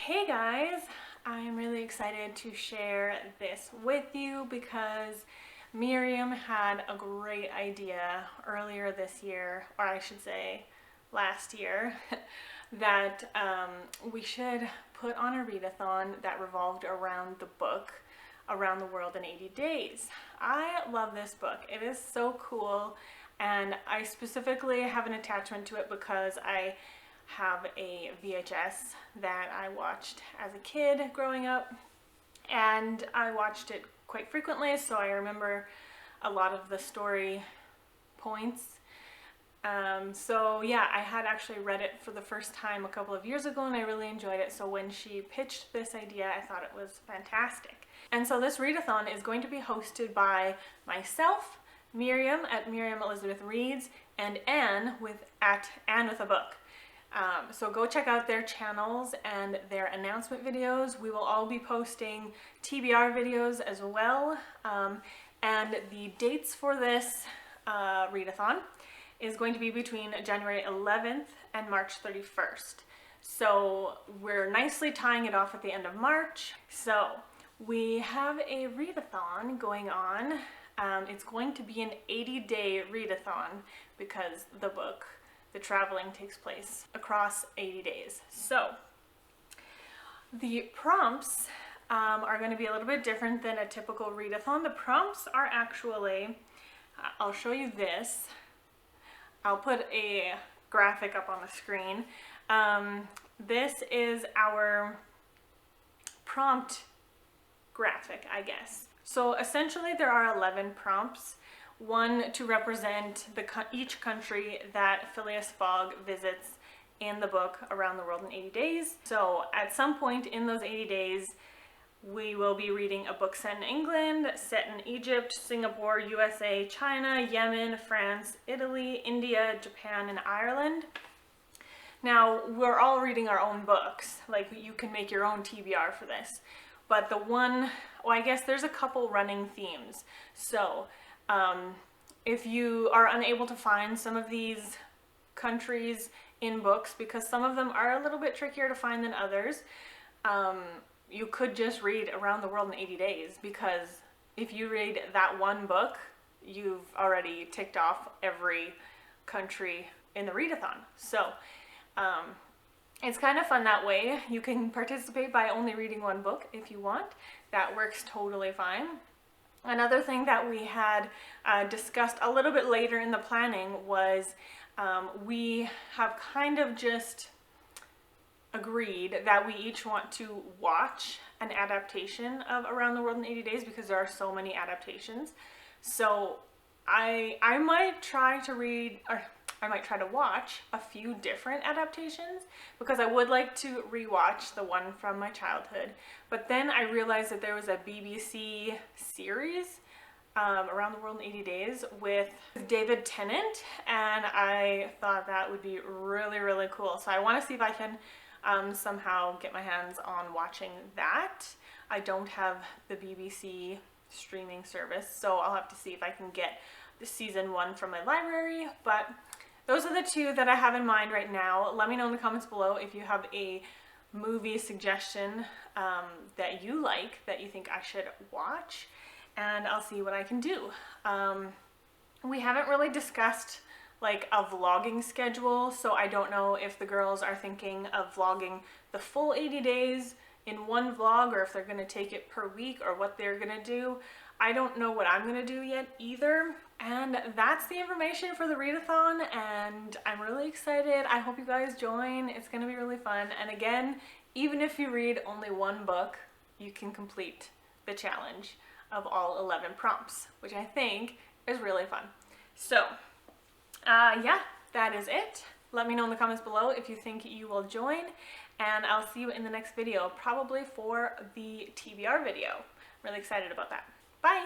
Hey guys, I'm really excited to share this with you because Miriam had a great idea earlier this year, or I should say last year, that we should put on a readathon that revolved around the book Around the World in 80 Days. I love this book. It is so cool, and I specifically have an attachment to it because I have a VHS that I watched as a kid growing up, and I watched it quite frequently, so I remember a lot of the story points. So yeah, I had actually read it for the first time a couple of years ago and I really enjoyed it. So when she pitched this idea, I thought it was fantastic. And so this readathon is going to be hosted by myself, Miriam at Miriam Elizabeth Reads, and Anne at Anne with a Book. So go check out their channels and their announcement videos. We will all be posting TBR videos as well. And the dates for this readathon is going to be between January 11th and March 31st. So we're nicely tying it off at the end of March. So we have a readathon going on. It's going to be an 80-day readathon because the traveling takes place across 80 days. So the prompts are going to be a little bit different than a typical readathon. The prompts are actually, I'll show you this. I'll put a graphic up on the screen. This is our prompt graphic, I guess. So essentially there are 11 prompts. One to represent each country that Phileas Fogg visits in the book Around the World in 80 Days. So at some point in those 80 days, we will be reading a book set in England, set in Egypt, Singapore, USA, China, Yemen, France, Italy, India, Japan, and Ireland. Now, we're all reading our own books. Like, you can make your own TBR for this. But I guess there's a couple running themes. So, if you are unable to find some of these countries in books, because some of them are a little bit trickier to find than others, you could just read Around the World in 80 Days, because if you read that one book, you've already ticked off every country in the readathon. So it's kind of fun that way. You can participate by only reading one book if you want. That works totally fine. Another thing that we had discussed a little bit later in the planning was we have kind of just agreed that we each want to watch an adaptation of Around the World in 80 Days because there are so many adaptations. So I might try to read, or I might try to watch a few different adaptations because I would like to rewatch the one from my childhood. But then I realized that there was a BBC series, Around the World in 80 Days, with David Tennant, and I thought that would be really, really cool. So I want to see if I can somehow get my hands on watching that. I don't have the BBC streaming service, so I'll have to see if I can get the season 1 from my library. But those are the two that I have in mind right now. Let me know in the comments below if you have a movie suggestion that you like, that you think I should watch, and I'll see what I can do. We haven't really discussed like a vlogging schedule, so I don't know if the girls are thinking of vlogging the full 80 days in one vlog or if they're gonna take it per week or what they're gonna do. I don't know what I'm gonna do yet either. And that's the information for the readathon, and I'm really excited. I hope you guys join. It's gonna be really fun. And again, even if you read only one book, you can complete the challenge of all 11 prompts, which I think is really fun. So yeah, that is it. Let me know in the comments below if you think you will join, and I'll see you in the next video, probably for the TBR video. I'm really excited about that. Bye!